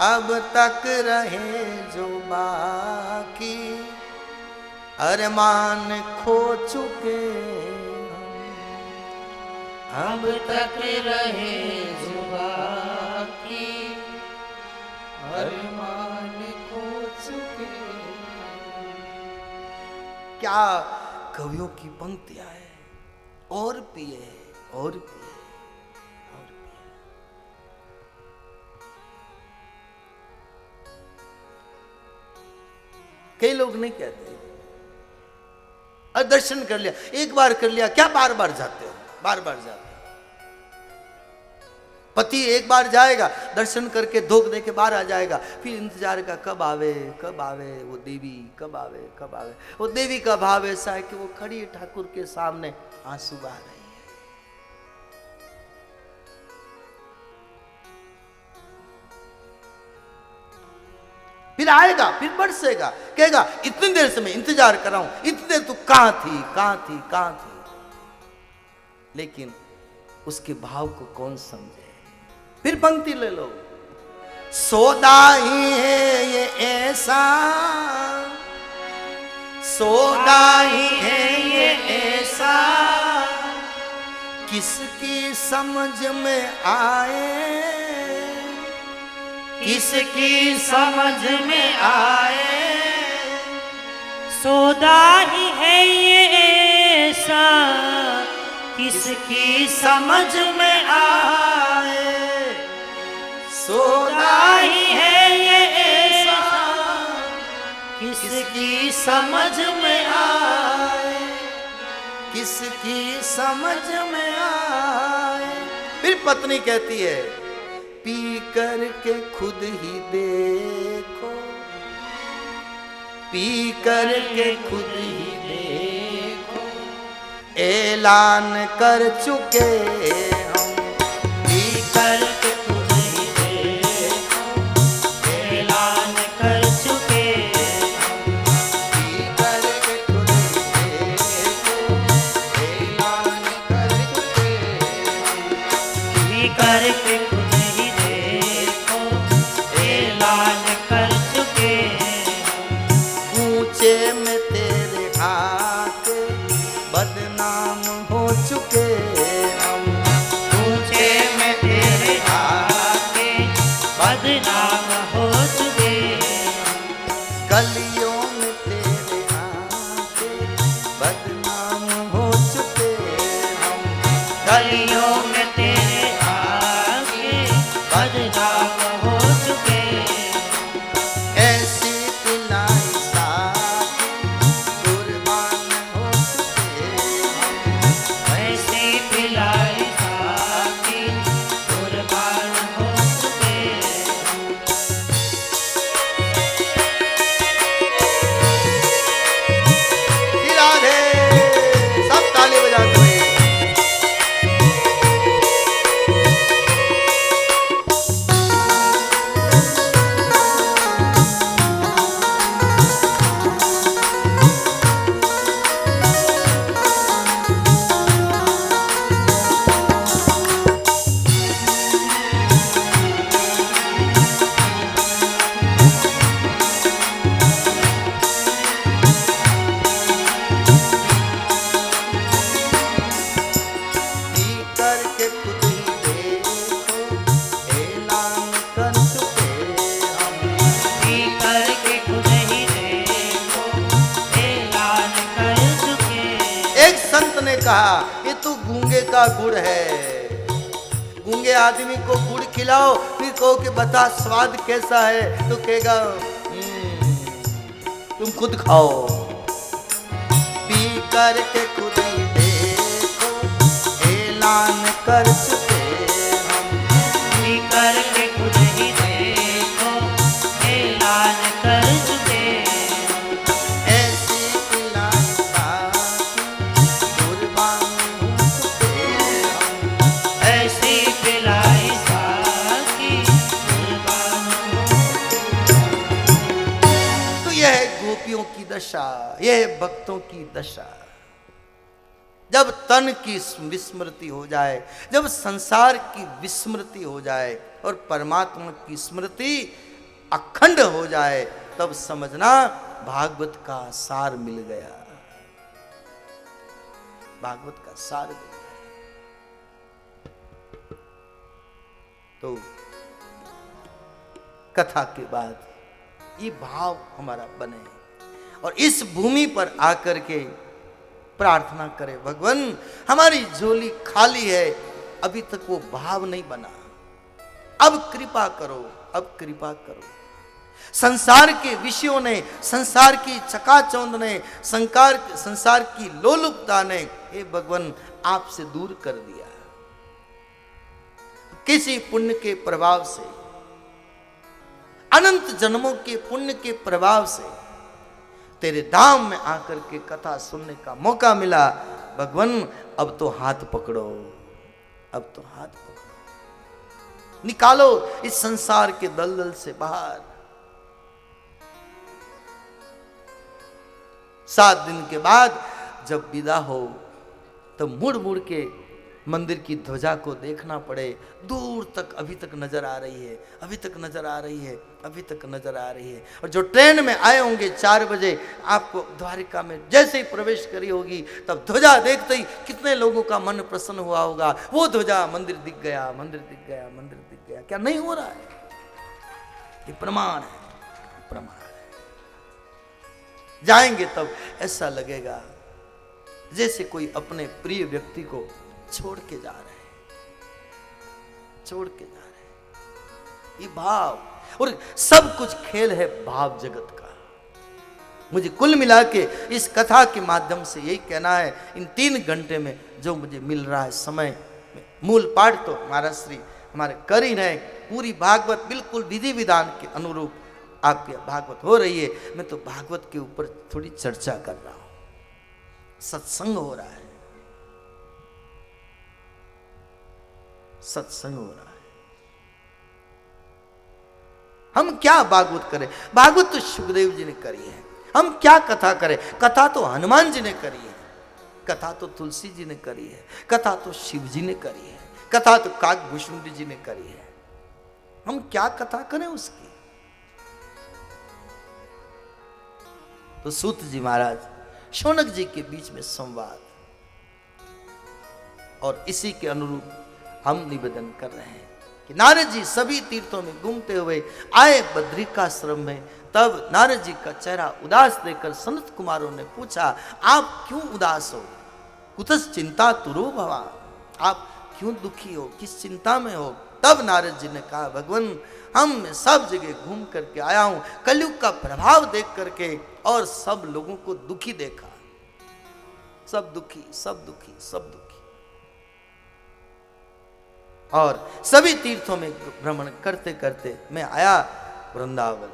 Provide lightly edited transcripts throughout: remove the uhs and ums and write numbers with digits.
अब तक रहे जो बाकी अरमान खो चुके, अब तक रहे जो बाकी अरमान खो चुके। क्या कवियों की पंक्तियां हैं। और पिए और पिए और पिए। कई लोग नहीं कहते दर्शन कर लिया, एक बार कर लिया, क्या बार बार जाते हो, बार बार जाते हो। पति एक बार जाएगा, दर्शन करके धोख दे के बाहर आ जाएगा, फिर इंतजार का कब आवे वो देवी, कब आवे कब आवे वो देवी का भाव ऐसा है कि वो खड़ी ठाकुर के सामने आंसू बहा रही है। फिर आएगा, फिर बरसेगा, कहेगा इतनी देर से मैं इंतजार कर रहा हूं, इतनी देर तू कहां थी कहां थी कहां थी। लेकिन उसके भाव को कौन समझे। फिर पंक्ति ले लो, सौदा ही है ये ऐसा, सौदा ही है ये ऐसा, किसकी समझ में आए, किसकी समझ में आए। सौदा ही है ये ऐसा, किसकी समझ में आए। सौदा ही है ये ऐसा, किसकी समझ में आए, किसकी समझ में आए। फिर पत्नी कहती है, पी करके खुद ही देखो, पी करके खुद ही देखो, ऐलान कर चुके हम, पी करके खुद ही देखो, ऐलान कर चुके हम। पी करके खुद ही देखो, ऐलान कर चुके हम, पी करके खुद ही देखो, ऐलान कर चुके हम। ऊंचे में तेरे आके बदनाम हो चुके हम, ऊंचे में तेरे आके बदनाम हो चुके हम। गलियों में तेरे आके बदनाम हो चुके हम, गलियों में तेरे आके बदनाम हो चुके हम। ऐसी पिलाई साथी कुर्बान हो चुके हम, ऐसी पिलाई साथी कुर्बान हो चुके हम। राधे सब ताली बजाते हुए। पी करके खुद ही देखो, ऐलान कर चुके हम, पी करके खुद ही देखो, ऐलान कर चुके। एक संत ने कहा ये तो गूंगे का गुड़ है, गूंगे आदमी को गुड़ खिलाओ फिर कहो कि बता स्वाद कैसा है, तो कहेगा तुम खुद खाओ। पी करके खुद ही देखो, ऐलान कर चुके हम, पी करके खुद ही देखो, ऐलान कर चुके हम। ऐसी पिलाई साथी कुर्बान हो चुके हम, ऐसी पिलाई साथी कुर्बान हो चुके हम। तो यह है गोपियों की दशा, यह है भक्तों की दशा। जब तन की विस्मृति हो जाए, जब संसार की विस्मृति हो जाए और परमात्मा की स्मृति अखंड हो जाए, तब समझना भागवत का सार मिल गया। भागवत का सार मिल गया। तो कथा के बाद ये भाव हमारा बने और इस भूमि पर आकर के प्रार्थना करें, भगवान हमारी झोली खाली है, अभी तक वो भाव नहीं बना, अब कृपा करो, अब कृपा करो। संसार के विषयों ने, संसार की चकाचौंध ने, संसार की लोलुपता ने हे भगवान आपसे दूर कर दिया। किसी पुण्य के प्रभाव से, अनंत जन्मों के पुण्य के प्रभाव से तेरे धाम में आकर के कथा सुनने का मौका मिला। भगवान अब तो हाथ पकड़ो, अब तो हाथ पकड़ो, निकालो इस संसार के दलदल से बाहर। 7 दिन के बाद जब विदा हो तो मुड़ मुड़ के मंदिर की ध्वजा को देखना पड़े, दूर तक अभी तक नजर आ रही है, अभी तक नजर आ रही है, अभी तक नजर आ रही है। और जो ट्रेन में आए होंगे 4 बजे, आपको द्वारिका में जैसे ही प्रवेश करी होगी, तब ध्वजा देखते ही कितने लोगों का मन प्रसन्न हुआ होगा। वो ध्वजा, मंदिर दिख गया, मंदिर दिख गया, मंदिर दिख गया। क्या नहीं हो रहा है? ये प्रमाण है, प्रमाण है। जाएंगे तब ऐसा लगेगा जैसे कोई अपने प्रिय व्यक्ति को छोड़ के जा रहे हैं, छोड़ के जा रहे हैं। ये भाव, और सब कुछ खेल है भाव जगत का। मुझे कुल मिला के इस कथा के माध्यम से यही कहना है, इन 3 घंटे में जो मुझे मिल रहा है समय में, मूल पाठ तो महाराज श्री हमारे कर ही रहे। पूरी भागवत बिल्कुल विधि विधान के अनुरूप आपकी भागवत हो रही है। मैं तो भागवत के ऊपर थोड़ी चर्चा कर रहा हूं, सत्संग हो रहा है, सत्संग हो रहा है। हम क्या भागवत करें? भागवत तो सुखदेव जी ने करी है। हम क्या कथा करें? कथा तो हनुमान जी ने करी है, कथा तो तुलसी जी ने करी है, कथा तो शिव जी ने करी है, कथा तो काकभूषण जी ने करी है। हम क्या कथा करें उसकी? तो सूत जी महाराज शौनक जी के बीच में संवाद, और इसी के अनुरूप हम निवेदन कर रहे हैं कि नारद जी सभी तीर्थों में घूमते हुए आए बद्रिकाश्रम में। तब नारद जी का चेहरा उदास देखकर सनत कुमारों ने पूछा, आप क्यों उदास हो? कुतस चिंता तुरो भवा, आप क्यों दुखी हो, किस चिंता में हो? तब नारद जी ने कहा, भगवान हम सब जगह घूम करके आया हूं, कलयुग का प्रभाव देख करके, और सब लोगों को दुखी देखा, सब दुखी, सब दुखी, सब दुखी। और सभी तीर्थों में भ्रमण करते करते मैं आया वृंदावन।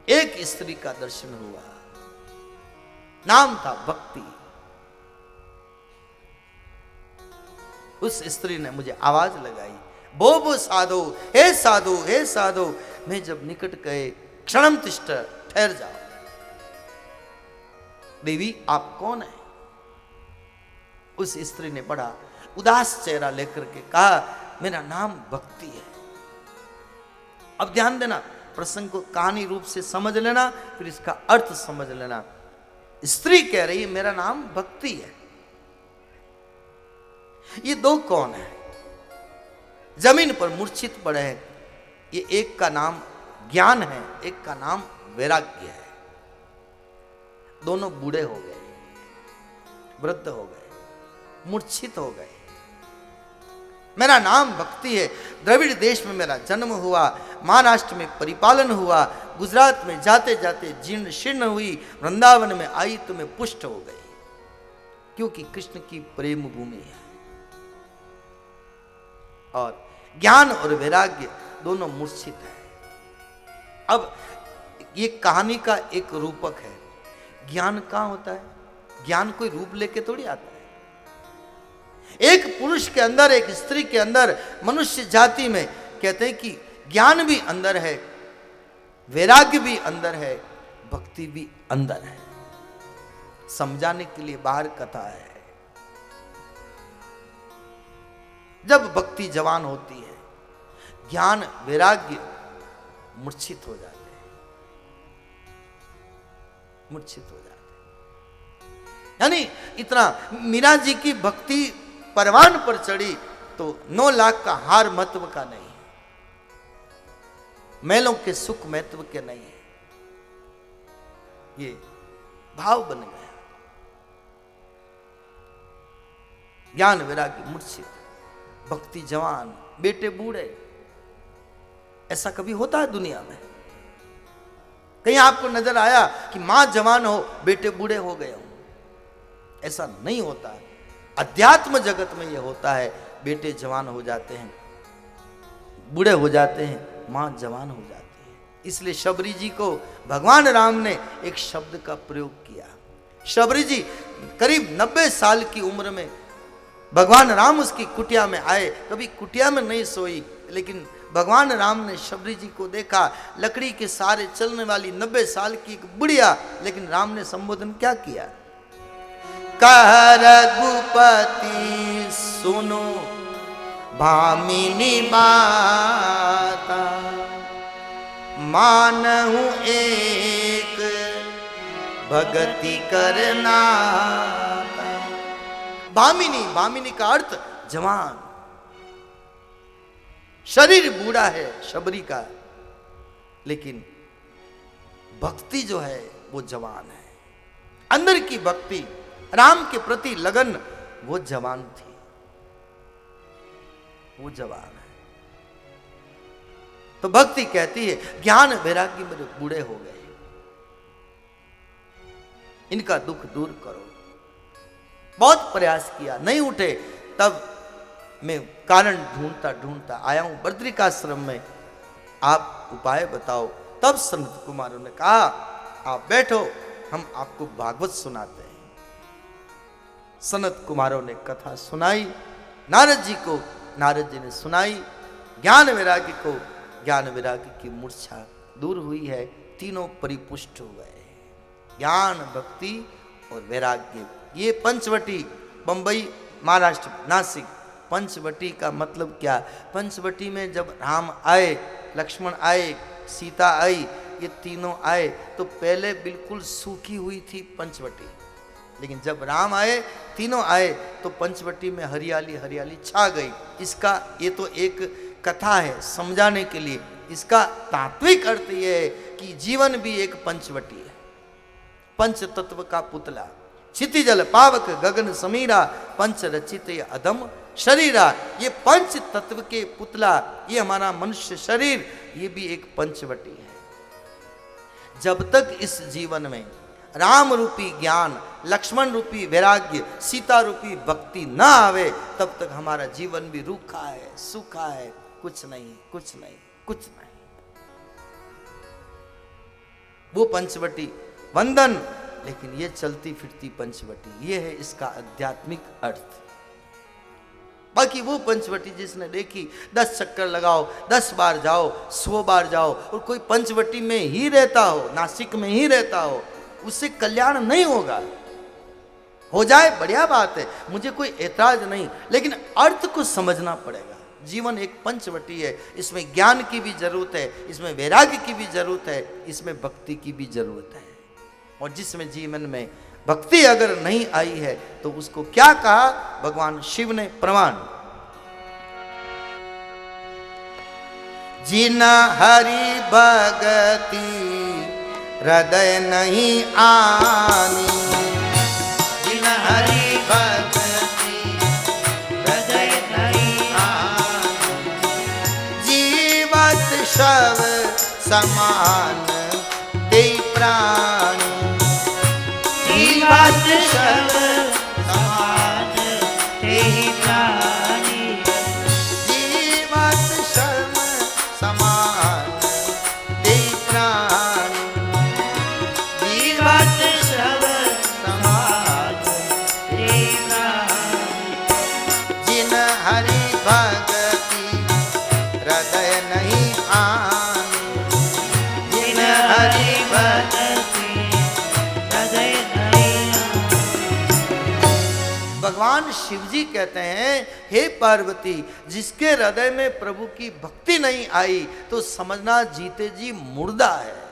एक स्त्री का दर्शन हुआ, नाम था भक्ति। उस स्त्री ने मुझे आवाज लगाई, बो साधो, हे साधो, हे साधो। मैं जब निकट गए, क्षणम तिष्ठ, ठहर जाओ। देवी आप कौन है? उस स्त्री ने बड़ा उदास चेहरा लेकर के कहा, मेरा नाम भक्ति है। अब ध्यान देना, प्रसंग को कहानी रूप से समझ लेना, फिर इसका अर्थ समझ लेना। स्त्री कह रही है मेरा नाम भक्ति है। ये दो कौन है? जमीन पर मूर्छित पड़े हैं। ये एक का नाम ज्ञान है, एक का नाम वैराग्य है। दोनों बूढ़े हो गए, वृद्ध हो गए, मूर्छित हो गए। मेरा नाम भक्ति है। द्रविड़ देश में मेरा जन्म हुआ, महाराष्ट्र में परिपालन हुआ, गुजरात में जाते जाते जीर्ण शीर्ण हुई, वृंदावन में आई तो मैं पुष्ट हो गई, क्योंकि कृष्ण की प्रेम भूमि है। और ज्ञान और वैराग्य दोनों मूर्छित है। अब ये कहानी का एक रूपक है। ज्ञान कहां होता है? ज्ञान कोई रूप लेके थोड़ी आता है। एक पुरुष के अंदर, एक स्त्री के अंदर, मनुष्य जाति में कहते हैं कि ज्ञान भी अंदर है, वैराग्य भी अंदर है, भक्ति भी अंदर है। समझाने के लिए बाहर कथा है। जब भक्ति जवान होती है, ज्ञान वैराग्य मूर्छित हो जाते हैं, मूर्छित हो जाते हैं। यानी इतना मीरा जी की भक्ति परवान पर चढ़ी तो 9 लाख का हार महत्व का नहीं है, महलों के सुख महत्व के नहीं है, ये भाव बन गया। ज्ञान वैराग्य मूर्छित, भक्ति जवान, बेटे बूढ़े। ऐसा कभी होता है दुनिया में? कहीं आपको नजर आया कि मां जवान हो, बेटे बूढ़े हो गए हो? ऐसा नहीं होता है। अध्यात्म जगत में यह होता है, बेटे जवान हो जाते हैं, बूढ़े हो जाते हैं, मां जवान हो जाती है। इसलिए शबरी जी को भगवान राम ने एक शब्द का प्रयोग किया। शबरी जी करीब 90 साल की उम्र में भगवान राम उसकी कुटिया में आए। कभी कुटिया में नहीं सोई, लेकिन भगवान राम ने शबरी जी को देखा, लकड़ी के सहारे चलने वाली 90 साल की एक बुढ़िया, लेकिन राम ने संबोधन क्या किया? कह रघुपति सुनो भामिनी माता, मानहु एक भगति करना। भामिनी, भामिनी का अर्थ जवान। शरीर बूढ़ा है शबरी का, लेकिन भक्ति जो है वो जवान है। अंदर की भक्ति, राम के प्रति लगन, वो जवान थी, वो जवान है। तो भक्ति कहती है ज्ञान वैराग्य मेरे बूढ़े हो गए, इनका दुख दूर करो। बहुत प्रयास किया, नहीं उठे, तब मैं कारण ढूंढता ढूंढता आया हूं बद्रिकाश्रम में, आप उपाय बताओ। तब संत कुमारों ने कहा आप बैठो, हम आपको भागवत सुनाते हैं। सनत कुमारों ने कथा सुनाई नारद जी को, नारद जी ने सुनाई ज्ञान वैराग्य को। ज्ञान वैराग्य की मूर्छा दूर हुई है, तीनों परिपुष्ट हो गए, ज्ञान, भक्ति और वैराग्य। ये पंचवटी, बंबई, महाराष्ट्र, नासिक। पंचवटी का मतलब क्या? पंचवटी में जब राम आए, लक्ष्मण आए, सीता आई, ये तीनों आए, तो पहले बिल्कुल सूखी हुई थी पंचवटी, लेकिन जब राम आए, तीनों आए, तो पंचवटी में हरियाली हरियाली छा गई। इसका ये तो एक कथा है समझाने के लिए। इसका तात्विक अर्थ ये है कि जीवन भी एक पंचवटी है, पंच तत्व का पुतला। क्षितिजल पावक गगन समीरा, पंच रचित अधम शरीरा। ये पंच तत्व के पुतला, ये हमारा मनुष्य शरीर, ये भी एक पंचवटी है। जब तक इस जीवन में राम रूपी ज्ञान, लक्ष्मण रूपी वैराग्य, सीता रूपी भक्ति ना आवे, तब तक हमारा जीवन भी रूखा है, सूखा है, कुछ नहीं, कुछ नहीं, कुछ नहीं। वो पंचवटी वंदन, लेकिन ये चलती फिरती पंचवटी, ये है इसका आध्यात्मिक अर्थ। बाकी वो पंचवटी जिसने देखी, 10 चक्कर लगाओ, 10 बार जाओ, 100 बार जाओ, और कोई पंचवटी में ही रहता हो, नासिक में ही रहता हो, उससे कल्याण नहीं होगा। हो जाए बढ़िया बात है, मुझे कोई ऐतराज नहीं, लेकिन अर्थ को समझना पड़ेगा। जीवन एक पंचवटी है, इसमें ज्ञान की भी जरूरत है, इसमें वैराग्य की भी जरूरत है, इसमें भक्ति की भी जरूरत है। और जिसमें जीवन में भक्ति अगर नहीं आई है, तो उसको क्या कहा भगवान शिव ने? प्रमाण। जिना हरि भगति हृदय नहीं आनी, जिना हरि भगति हृदय नहीं आनी, जीवत शव समान ते प्राणी, जीवत शव समान तेहि प्राणी, जीवत शव समान ते प्राणी, जीवत शव समान तेहि प्राणी, जिन हरि भगति हृदय नहीं आनी, जिन हरि भगति हृदय नहीं आनी। भगवान शिव जी कहते हैं, हे पार्वती, जिसके हृदय में प्रभु की भक्ति नहीं आई तो समझना जीते जी मुर्दा है।